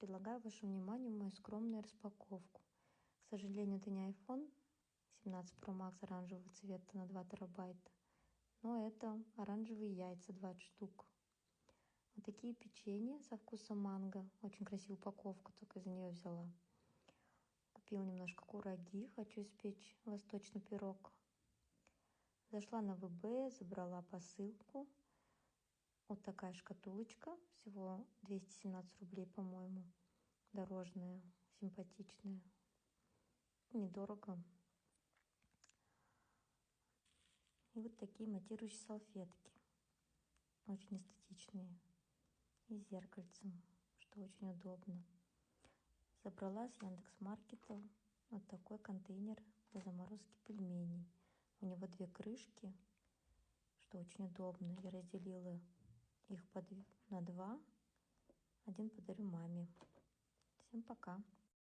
Предлагаю вашему вниманию мою скромную распаковку. К сожалению, это не iPhone 17 Pro Max оранжевого цвета на 2 терабайта, но это оранжевые яйца 20 штук. Вот такие печенья со вкусом манго. Очень красивая упаковка, только из-за нее взяла. Купила немножко кураги, хочу испечь восточный пирог. Зашла на ВБ, забрала посылку. Вот такая шкатулочка, всего 217 рублей, по-моему. Дорожная, симпатичная, недорого. И вот такие матирующие салфетки, очень эстетичные, и с зеркальцем, что очень удобно. Забрала с Яндекс.Маркета вот такой контейнер для заморозки пельменей. У него 2 крышки, что очень удобно. Я разделила их на 2. Один подарю маме. Всем пока.